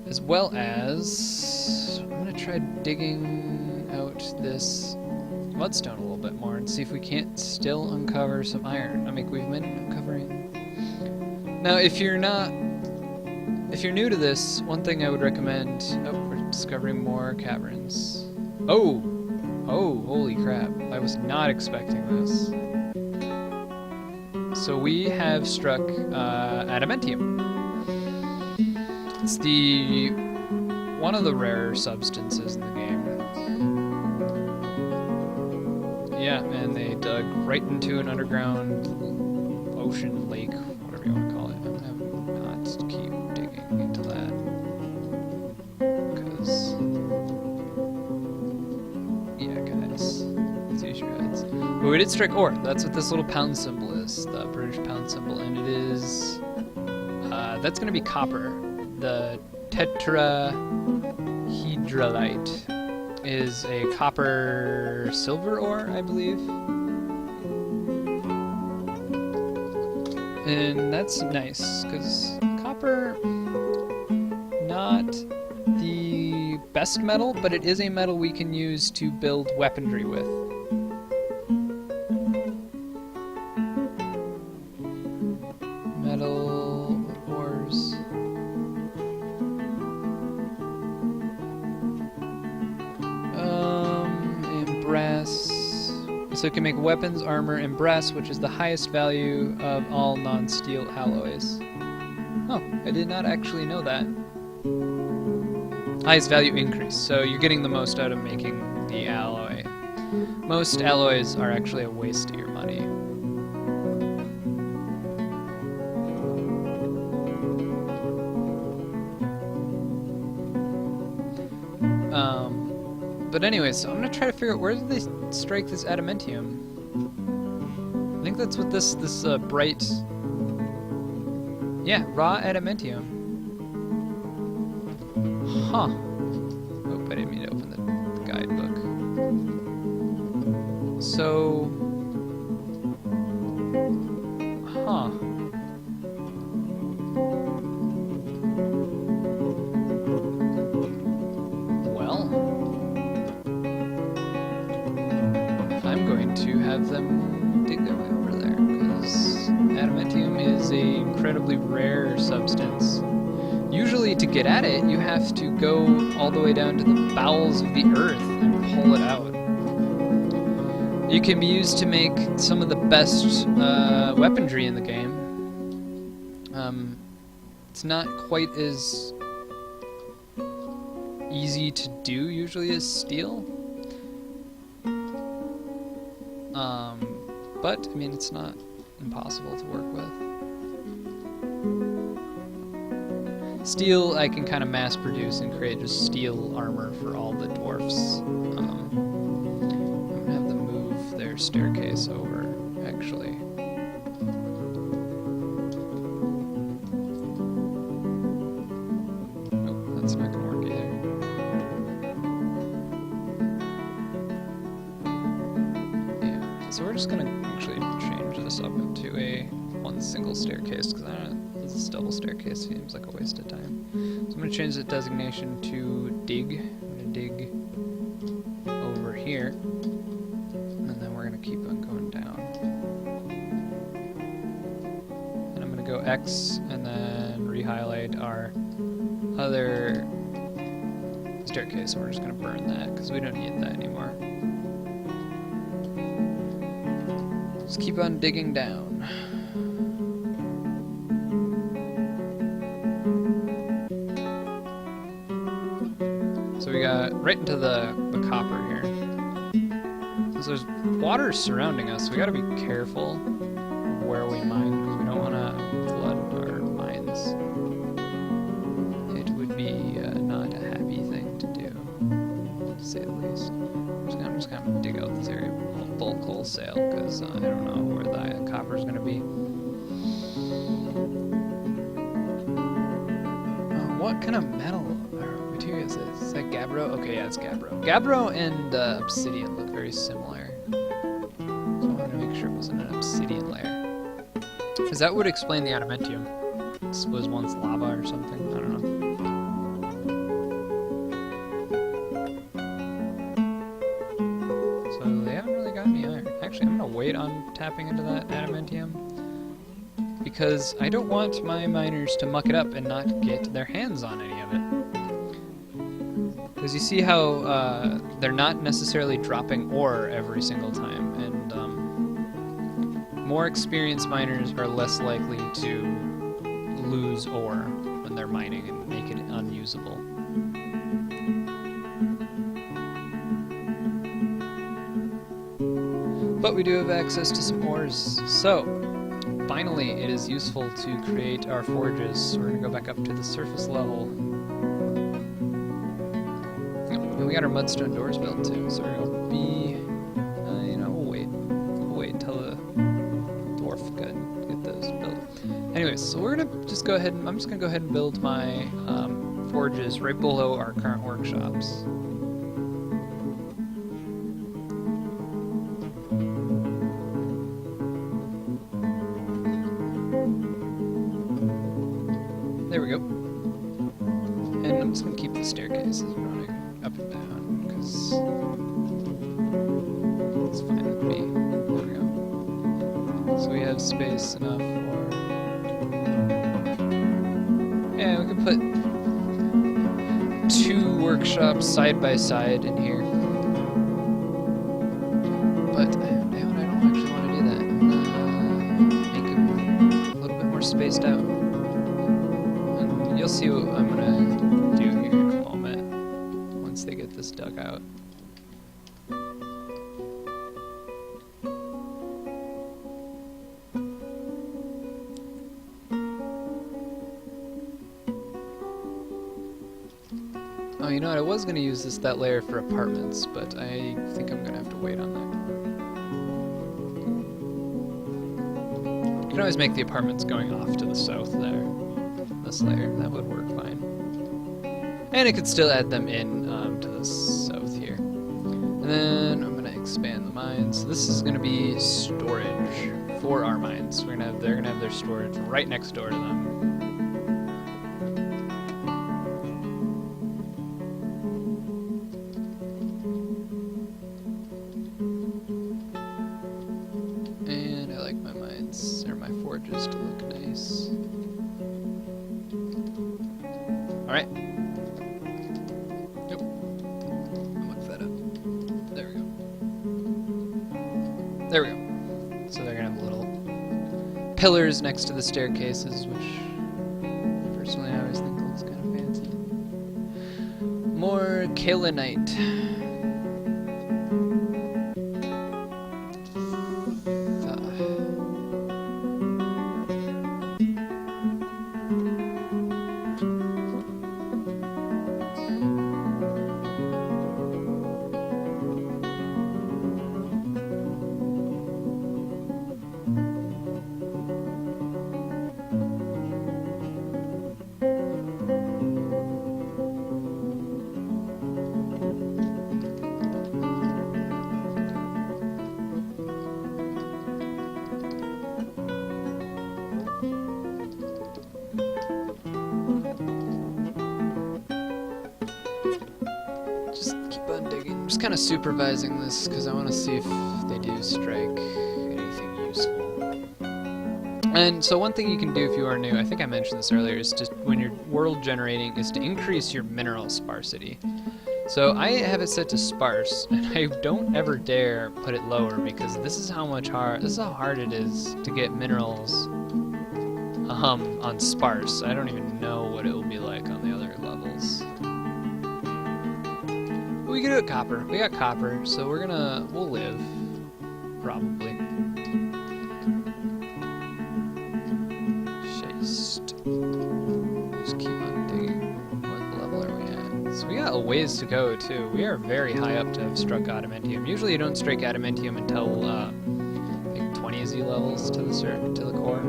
As well as, I'm going to try digging out this mudstone a little bit more and see if we can't still uncover some iron. I mean, we've been uncovering. Now, if you're new to this, one thing I would recommend. Oh, we're discovering more caverns. Oh, holy crap! I was not expecting this. So we have struck adamantium. It's one of the rarer substances in the game. Yeah, and they dug right into an underground ocean, lake, whatever you want to call it. I'm gonna not keep digging into that. Because, yeah, guys, let's use your heads. But we did strike ore. That's what this little pound symbol is, the British pound symbol. And it is, that's going to be copper. The tetrahedrolite is a copper silver ore, I believe. And that's nice, because copper, not the best metal, but it is a metal we can use to build weaponry with. Metal ores. And brass. So it can make weapons, armor, and brass, which is the highest value of all non-steel alloys. Oh, I did not actually know that. Highest value increase, so you're getting the most out of making the alloy. Most alloys are actually a waste of your money. But anyways, so I'm gonna try to figure out where did they strike this adamantium. I think that's what this bright, yeah, raw adamantium. Huh. Oh, I didn't mean to open the guidebook. So, huh. To have them dig their way over there, because adamantium is an incredibly rare substance. Usually to get at it, you have to go all the way down to the bowels of the earth and pull it out. It can be used to make some of the best weaponry in the game. It's not quite as easy to do usually as steel. But, I mean, it's not impossible to work with. Steel, I can kind of mass produce and create just steel armor for all the dwarfs. I'm going to have them move their staircase over, actually. Oh, that's not going to work either. So we're just gonna actually change this up into one single staircase, because this double staircase seems like a waste of time. So I'm gonna change the designation to dig. I'm gonna dig over here, and then we're gonna keep on going down. And I'm gonna go X, and then re-highlight our other staircase. So we're just gonna burn that, because we don't need that anymore. Just keep on digging down. So we got right into the copper here. So there's water surrounding us, so we gotta be careful where we mine, because we don't want to flood our mines. It would be not a happy thing to do, to say the least. I'm just gonna dig out this area bulk wholesale, because I don't know where the copper is going to be. What kind of metal or material is this? Is that gabbro? Okay, yeah, it's gabbro. Gabbro and obsidian look very similar. So I wanted to make sure it wasn't an obsidian layer. Because that would explain the adamantium. This was once lava or something. I don't know. wait on tapping into that adamantium, because I don't want my miners to muck it up and not get their hands on any of it. Because you see how they're not necessarily dropping ore every single time, and more experienced miners are less likely to lose ore when they're mining and make it unusable. But we do have access to some ores, so finally it is useful to create our forges. So we're going to go back up to the surface level. And we got our mudstone doors built too, so we're going to be, you know, we'll wait till the dwarf get those built. Anyways, so we're going to just go ahead and, I'm just going to go ahead and build my forges right below our current workshops. There we go. And I'm just going to keep the staircases running up and down, because it's fine with me. There we go. So we have space enough for... Yeah, we can put 2 workshops side by side in here. But, damn, I don't actually want to do that. Make them a little bit more spaced out. You'll see what I'm gonna do here in a moment once they get this dug out. Oh, you know what? I was gonna use that layer for apartments, but I think I'm gonna have to wait on that. You can always make the apartments going off to the south there. This layer, that would work fine. And I could still add them in to the south here. And then I'm going to expand the mines. So this is going to be storage for our mines. They're going to have their storage right next door to them. And I like my mines, or my forges, to look nice. Alright. Yep. I'll look that up. There we go. There we go. So they're gonna have little pillars next to the staircases, which personally I always think looks kind of fancy. More kaolinite. I'm just kind of supervising this because I want to see if they do strike anything useful. And so one thing you can do if you are new, I think I mentioned this earlier, is just when you're world generating, is to increase your mineral sparsity. So I have it set to sparse, and I don't ever dare put it lower because this is how hard it is to get minerals on sparse. I don't even know what it will be like on the other levels. We can do it copper. We got copper, so we'll live, probably. Just keep on digging. What level are we at? So we got a ways to go, too. We are very high up to have struck adamantium. Usually you don't strike adamantium until, like 20 Z levels to the core,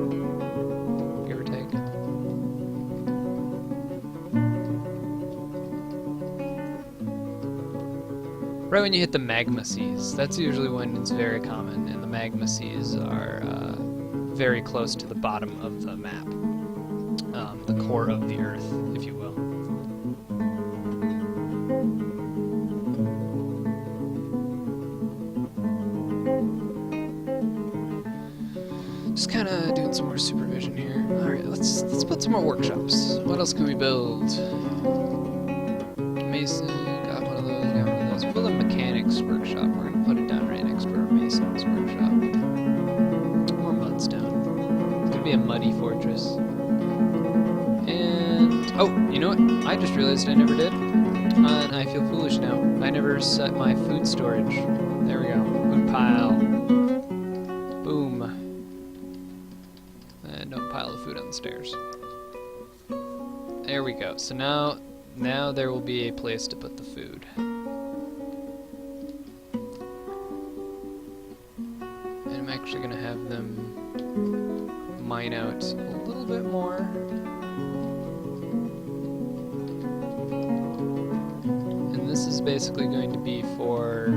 give or take. Right when you hit the magma seas, that's usually when it's very common, and the magma seas are very close to the bottom of the map, the core of the Earth, if you will. kind of doing some more supervision here. All right, let's put some more workshops. What else can we build? Mason, got one of those, got one of those. We'll build a mechanics workshop. We're gonna put it down right next to our mason's workshop. More mud's down. It's gonna be a muddy fortress. And, oh, you know what? I just realized I never did. And I feel foolish now. I never set my food storage. There we go. Food pile. Boom. And don't pile the food on the stairs. There we go. So now there will be a place to put the food. And I'm actually going to have them mine out a little bit more. And this is basically going to be for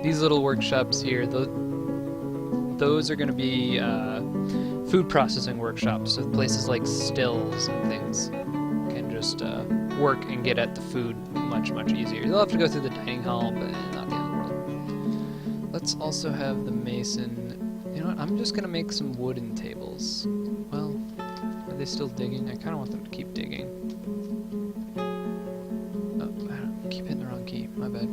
these little workshops here. Those are going to be food processing workshops. So places like stills and things can just work and get at the food much, much easier. They'll have to go through the dining hall, but not the end of the world. Let's also have the mason. You know what? I'm just going to make some wooden tables. Well, are they still digging? I kind of want them to keep digging. Oh, I keep hitting the wrong key. My bad.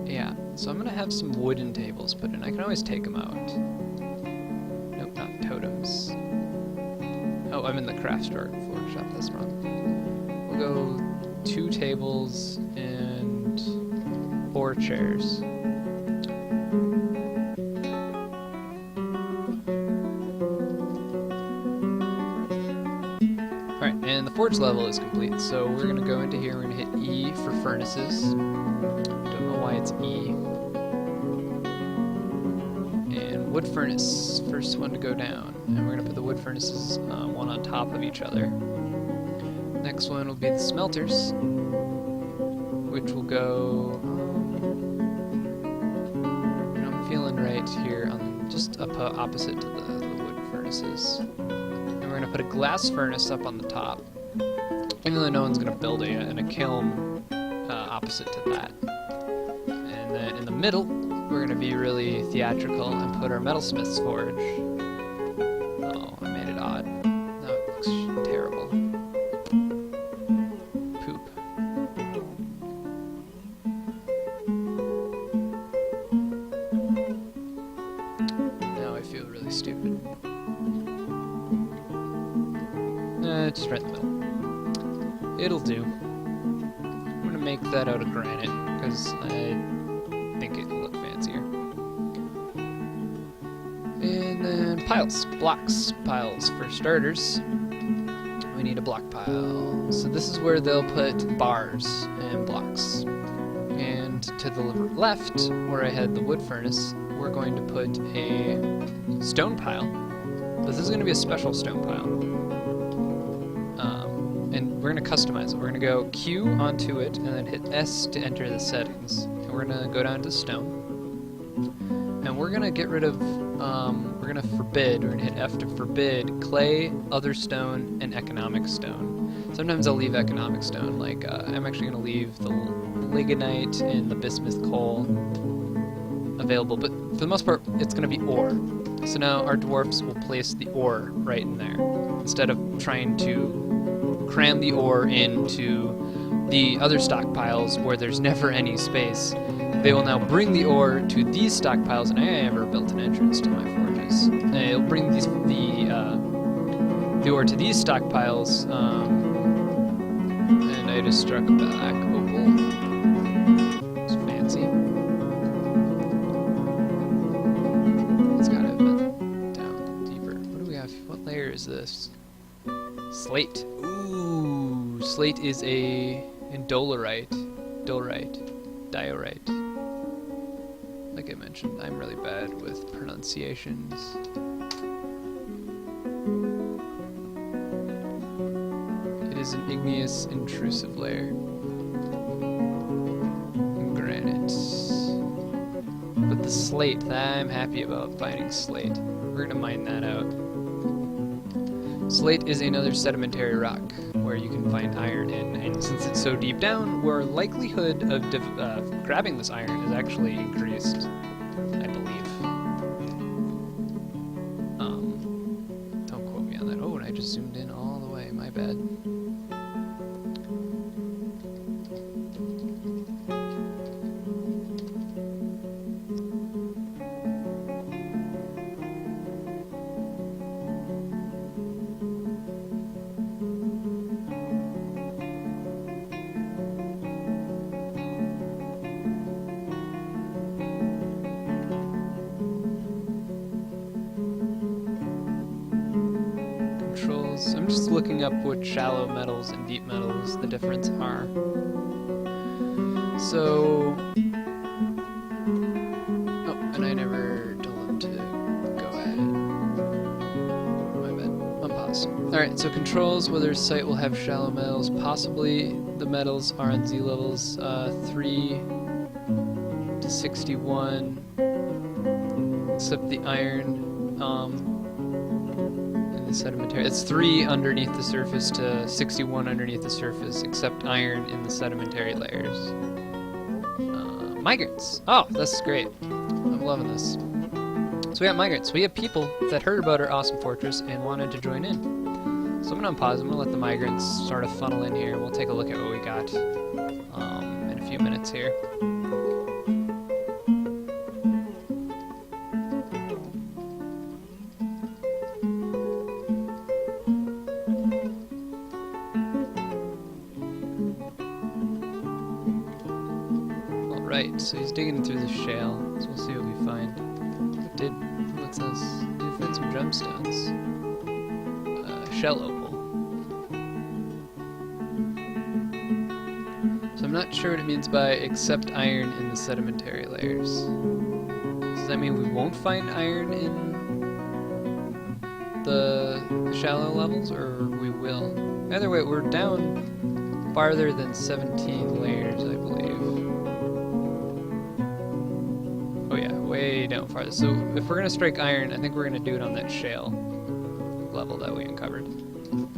Yeah, so I'm going to have some wooden tables put in. I can always take them out. Nope, not totems. Oh, I'm in the craft store workshop. That's wrong. We'll go 2 tables and 4 chairs. Alright, and the forge level is complete, so we're going to go into here, we're going to hit E for furnaces. Don't know why it's E. And wood furnace, first one to go down. And we're going to put the wood furnaces one on top of each other. Next one will be the smelters, which will go... I'm feeling right here, on just up opposite to the wood furnaces. And we're going to put a glass furnace up on the top, even though no one's going to build it yet, and a kiln opposite to that. And then in the middle, we're going to be really theatrical and put our metalsmith's forge. Oh, I made it odd. That looks terrible. Poop. Now I feel really stupid. Just right in the middle. It'll do. I'm going to make that out of granite, because I think it will look fancier. And then piles, blocks, piles for starters. We need a block pile. So this is where they'll put bars and blocks. And to the left, where I had the wood furnace, we're going to put a stone pile. This is going to be a special stone pile. And we're going to customize it. We're going to go Q onto it, and then hit S to enter the settings. And we're going to go down to stone. And we're going to get rid of, we're going to forbid, we're going to hit F to forbid clay, other stone, and economic stone. Sometimes I'll leave economic stone, like I'm actually going to leave the lignite and the bismuth coal available, but for the most part, it's going to be ore. So now our dwarfs will place the ore right in there, instead of trying to cram the ore into the other stockpiles where there's never any space. They will now bring the ore to these stockpiles, and I never built an entrance to my forges. It'll bring the ore to these stockpiles, and I just struck a black opal. It's fancy. It's gotta have been down deeper. What do we have? What layer is this? Slate. Ooh, slate is a diorite. Like I mentioned, I'm really bad with pronunciations. It is an igneous, intrusive layer. Granite. But the slate, I'm happy about finding slate. We're gonna mine that out. Slate is another sedimentary rock, where you can find iron in, and since it's so deep down, our likelihood of grabbing this iron is actually increased, I believe. Don't quote me on that. Oh, and I just zoomed in all the way, my bad. I'm just looking up what shallow metals and deep metals the difference are. So, oh, and I never told him to go at it. My bad. Unpause. Alright, so controls whether site will have shallow metals. Possibly the metals are on Z levels 3 to 61, except the iron. Sedimentary. It's 3 underneath the surface to 61 underneath the surface, except iron in the sedimentary layers. Migrants. Oh, this is great. I'm loving this. So we got migrants. We have people that heard about our awesome fortress and wanted to join in. So I'm gonna unpause. I'm gonna let the migrants sort of funnel in here. We'll take a look at what we got in a few minutes here. So he's digging through the shale, so we'll see what we find. What's this? Did find some gemstones. Shell opal. So I'm not sure what it means by except iron in the sedimentary layers. Does that mean we won't find iron in the shallow levels, or we will? Either way, we're down farther than 17 layers, I believe. Way down farther. So if we're gonna strike iron, I think we're gonna do it on that shale level that we uncovered.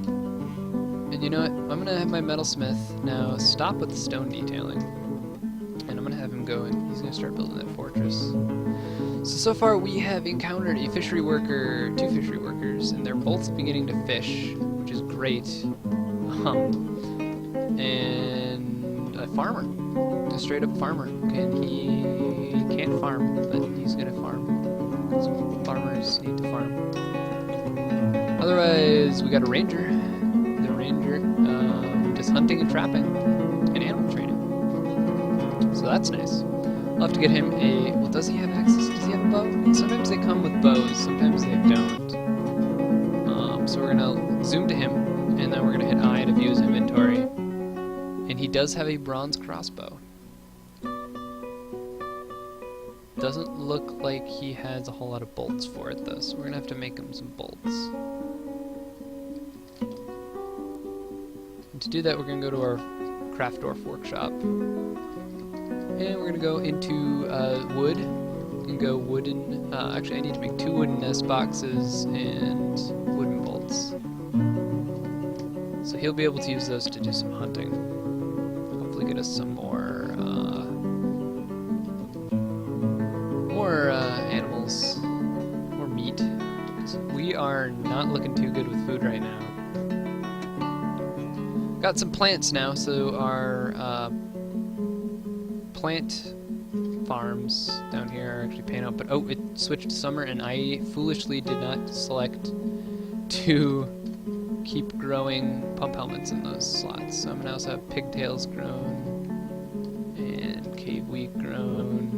And you know what? I'm gonna have my metalsmith now stop with the stone detailing, and I'm gonna have him go and he's gonna start building that fortress. So far we have encountered a fishery worker, 2 fishery workers, and they're both beginning to fish, which is great. And a farmer, a straight up farmer, and he can't farm, but he's gonna farm. Some farmers need to farm. Otherwise, we got a ranger. The ranger does hunting and trapping and animal training. So that's nice. I'll have to get him a... Well, does he have access? Does he have a bow? Sometimes they come with bows, sometimes they don't. So we're gonna zoom to him, and then we're gonna hit I to view his inventory. And he does have a bronze crossbow. Doesn't look like he has a whole lot of bolts for it though, so we're gonna have to make him some bolts. And to do that, we're gonna go to our craft dwarf workshop. And we're gonna go into wood. And go wooden, actually I need to make 2 wooden nest boxes and wooden bolts. So he'll be able to use those to do some hunting. Hopefully get us some more animals, more meat. We are not looking too good with food right now. Got some plants now, so our plant farms down here are actually paying out, but oh, it switched to summer and I foolishly did not select to keep growing pump helmets in those slots. So I'm gonna also have pigtails grown and cave wheat grown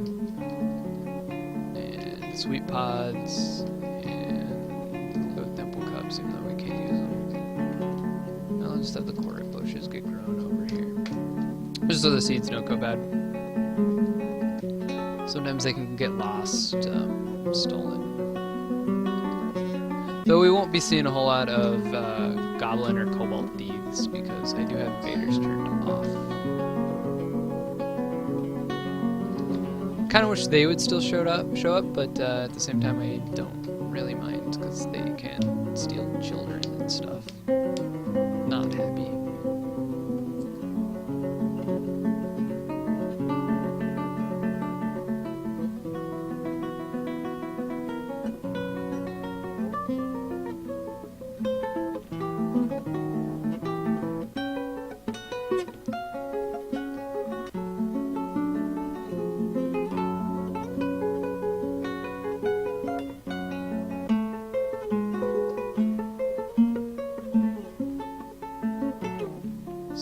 and sweet pods and clove dimple cups, even though we can't use them. I'll just have the cornet bushes get grown over here, just so the seeds don't go bad. Sometimes they can get lost, stolen. Though we won't be seeing a whole lot of goblin or cobalt thieves because I do have invaders turned off. Kind of wish they would still show up, but at the same time I don't really mind because they can steal children and stuff. Not happy.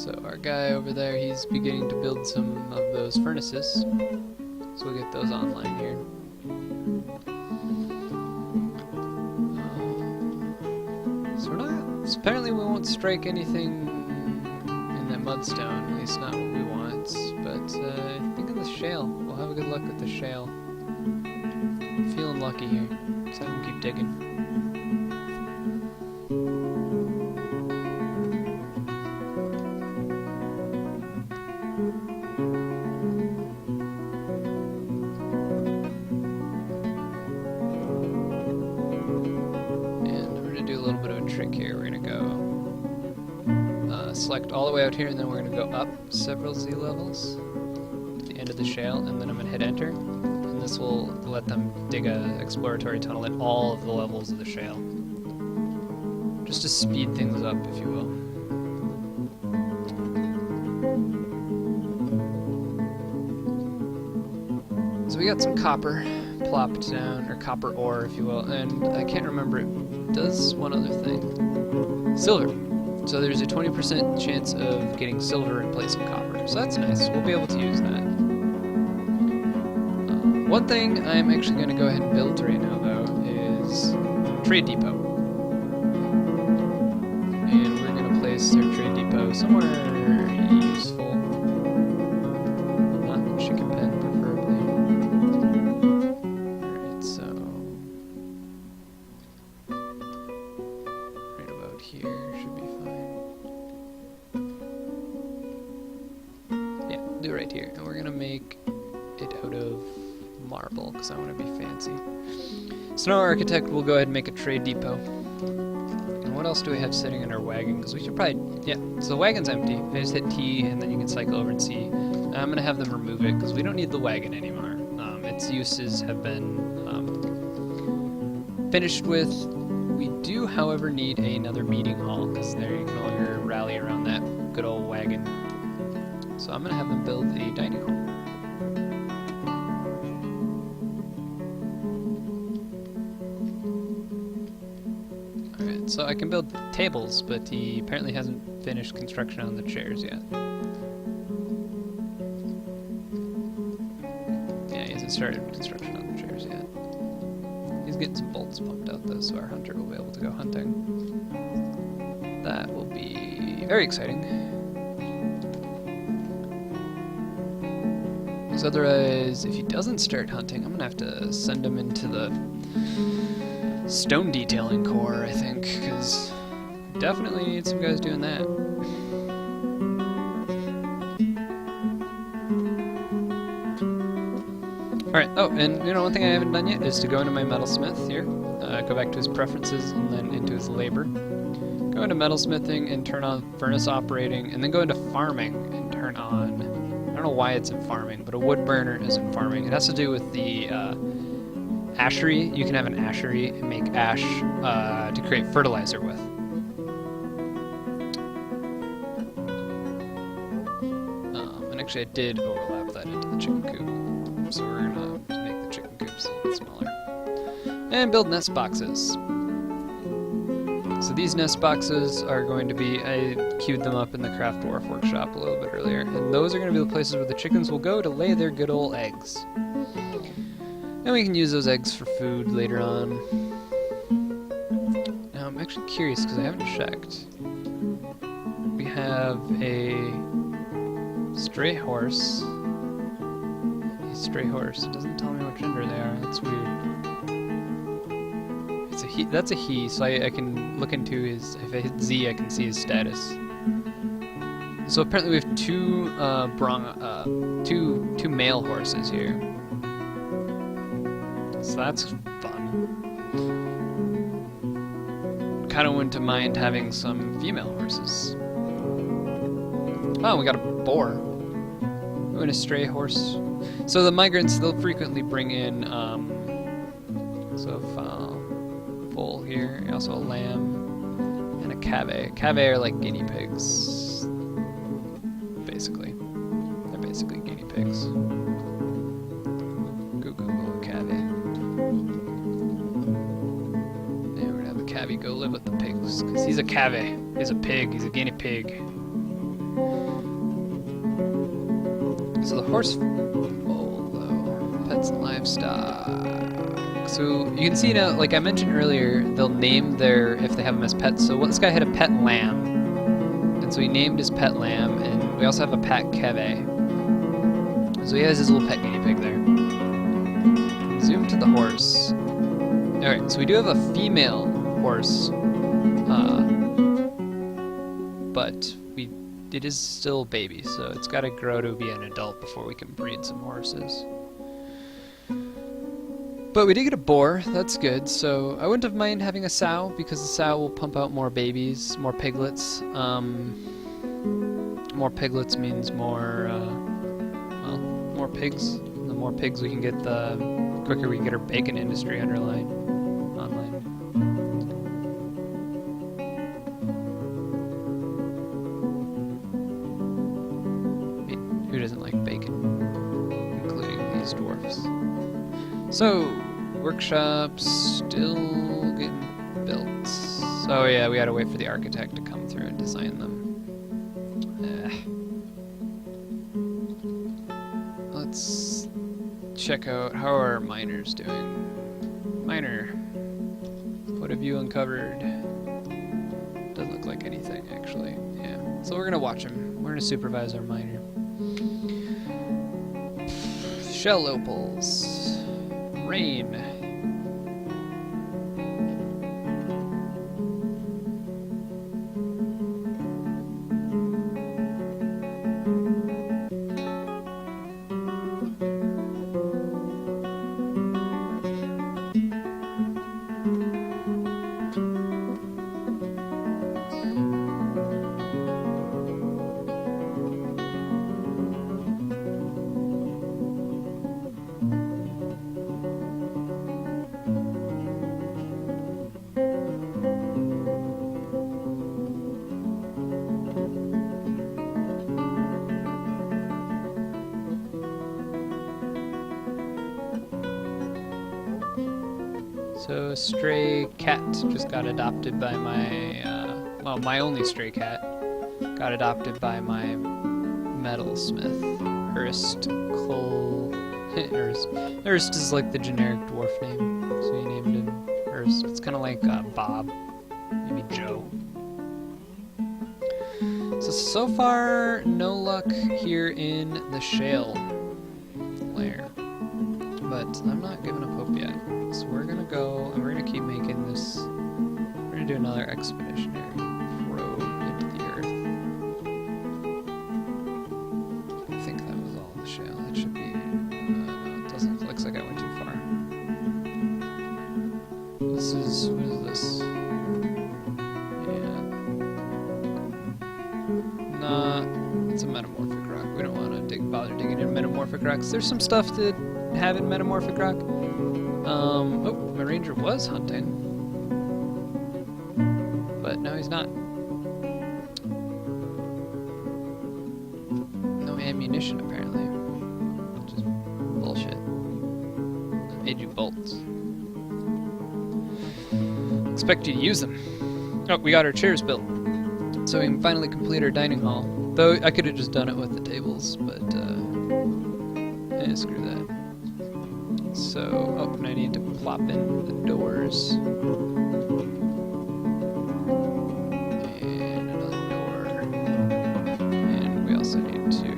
So our guy over there, he's beginning to build some of those furnaces. So we'll get those online here. So we're not... So apparently we won't strike anything in that mudstone, at least not what we want. But I think in the shale, we'll have a good luck with the shale. I'm feeling lucky here. Let's have him keep digging. Trick here. We're gonna go select all the way out here, and then we're gonna go up several Z levels to the end of the shale, and then I'm gonna hit enter, and this will let them dig a exploratory tunnel at all of the levels of the shale, just to speed things up, if you will. So we got some copper plopped down, or copper ore, if you will, and I can't remember, it does one other thing. Silver. So there's a 20% chance of getting silver in place of copper, so that's nice. We'll be able to use that. One thing I'm actually going to go ahead and build right now, though, is trade depot. And we're going to place our trade depot somewhere useful. Not in the chicken pen, preferably. Alright, so... right about here should be fine. Yeah, do right here. And we're going to make it out of marble, because I want to be fancy. So now our architect will go ahead and make a trade depot. And what else do we have sitting in our wagon? Because we should probably... yeah, so the wagon's empty. I just hit T, and then you can cycle over and see. I'm going to have them remove it, because we don't need the wagon anymore. Its uses have been finished with. We do, however, need another meeting hall, because there you can no longer rally around that good old wagon. So I'm going to have them build a dining hall. So I can build tables, but he apparently hasn't finished construction on the chairs yet. Yeah, he hasn't started construction on the chairs yet. He's getting some bolts pumped out though, so our hunter will be able to go hunting. That will be very exciting. Because otherwise, if he doesn't start hunting, I'm gonna have to send him into the stone detailing core, I think, because definitely need some guys doing that. Alright, oh, and you know, one thing I haven't done yet is to go into my metalsmith here, go back to his preferences, and then into his labor. Go into metalsmithing and turn on furnace operating, and then go into farming and turn on, I don't know why it's in farming, but a wood burner is in farming. It has to do with the ashery. You can have an ashery and make ash to create fertilizer with. And actually I did overlap that into the chicken coop. So we're gonna make the chicken coops a little bit smaller. And build nest boxes. So these nest boxes are going to be, I queued them up in the Craft Dwarf workshop a little bit earlier, and those are going to be the places where the chickens will go to lay their good old eggs. And we can use those eggs for food later on. Now I'm actually curious because I haven't checked. We have a stray horse. A stray horse. It doesn't tell me what gender they are. That's weird. It's a he. That's a he. So I can look into his. If I hit Z, I can see his status. So apparently we have two male horses here. So that's fun. Kind of wouldn't mind having some female horses. Oh, we got a boar. Ooh, and a stray horse. So the migrants, they'll frequently bring in, bull here, also a lamb, and a cave. Cave are like guinea pigs, basically. They're basically guinea pigs. Go live with the pigs, because he's a cave. He's a pig. He's a guinea pig. So the horse follow, pets and livestock. So you can see now, like I mentioned earlier, they'll name their, if they have them as pets. So this guy had a pet lamb, and so he named his pet lamb, and we also have a pet keve. So he has his little pet guinea pig there. Zoom to the horse. Alright, so we do have a female horse, but it is still a baby, so it's got to grow to be an adult before we can breed some horses. But we did get a boar, that's good, so I wouldn't have minded having a sow, because the sow will pump out more babies, more piglets. More piglets means more, well, more pigs. The more pigs we can get, the quicker we can get our bacon industry online. Who doesn't like bacon? Including these dwarfs. So, workshops still getting built. Oh yeah, we gotta wait for the architect to come through and design them. Let's check out how are our miners doing. Miner, what have you uncovered? Doesn't look like anything, actually. Yeah, so we're gonna watch him. We're gonna supervise our miner. Shell opals. Rain. So a stray cat just got adopted by my, well, my only stray cat got adopted by my metalsmith, Hurst Cole. Hurst is like the generic dwarf name, so he named him Hurst. It's kind of like Bob, maybe Joe. So far, no luck here in the shale lair, but I'm not giving up hope yet. So we're gonna go, and we're gonna keep making this, we're gonna do another expeditionary probe into the earth. I think that was all the shale. That should be, no, it doesn't, it looks like I went too far. This is, what is this? Yeah. Nah, it's a metamorphic rock. We don't want to bother digging in metamorphic rocks. There's some stuff to have in metamorphic rock. Oh, my ranger was hunting, but now he's not. No ammunition, apparently, which is bullshit. I made you bolts. Expect you to use them. Oh, we got our chairs built, so we can finally complete our dining hall. Though I could have just done it with the tables, but screw that. So, oh, and I need to plop in the doors. And another door. And we also need to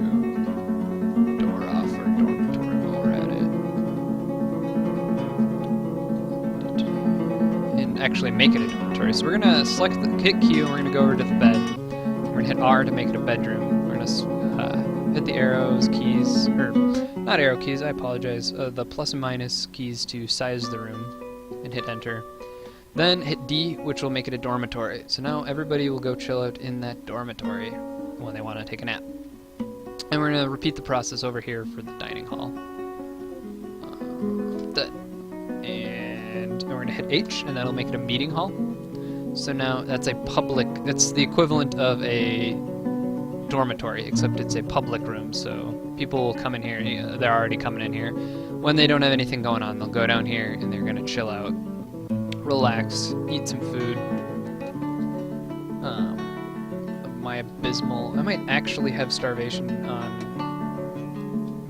door off our dormitory while we're at it. And actually make it a dormitory. So we're gonna select the hit Q and we're gonna go over to the bed. We're gonna hit R to make it a bedroom. We're gonna hit the arrows, keys, or not arrow keys, I apologize, the plus and minus keys to size the room, and hit enter. Then hit D, which will make it a dormitory. So now everybody will go chill out in that dormitory when they want to take a nap. And we're going to repeat the process over here for the dining hall. And we're going to hit H, and that'll make it a meeting hall. So now that's a public, that's the equivalent of a dormitory, except it's a public room, so people will come in here, they're already coming in here. When they don't have anything going on, they'll go down here and they're going to chill out, relax, eat some food. My abysmal, I might actually have starvation on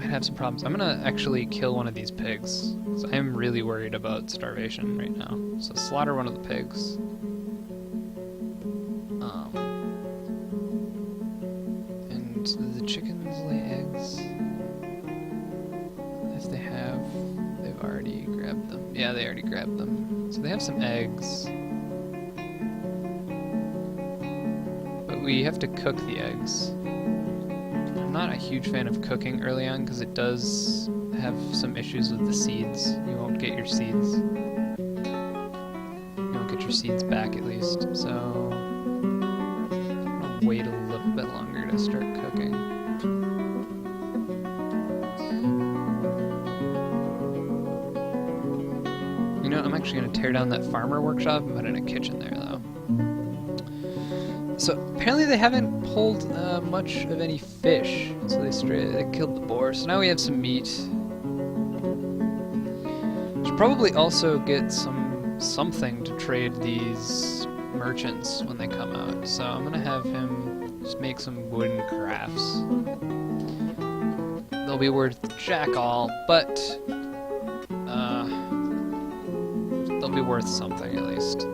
might have some problems. I'm gonna actually kill one of these pigs, because I am really worried about starvation right now. So slaughter one of the pigs. And do the chickens lay eggs? If they have, they've already grabbed them. Yeah, they already grabbed them. So they have some eggs. But we have to cook the eggs. I'm not a huge fan of cooking early on because it does have some issues with the seeds. You won't get your seeds. You won't get your seeds back at least. So I'm gonna wait a little bit longer to start cooking. You know, I'm actually gonna tear down that farmer workshop and put in a kitchen there though. So apparently they haven't pulled much of any fish, so they killed the boar. So now we have some meat. Should probably also get something to trade these merchants when they come out. So I'm gonna have him just make some wooden crafts. They'll be worth jack all, but they'll be worth something at least.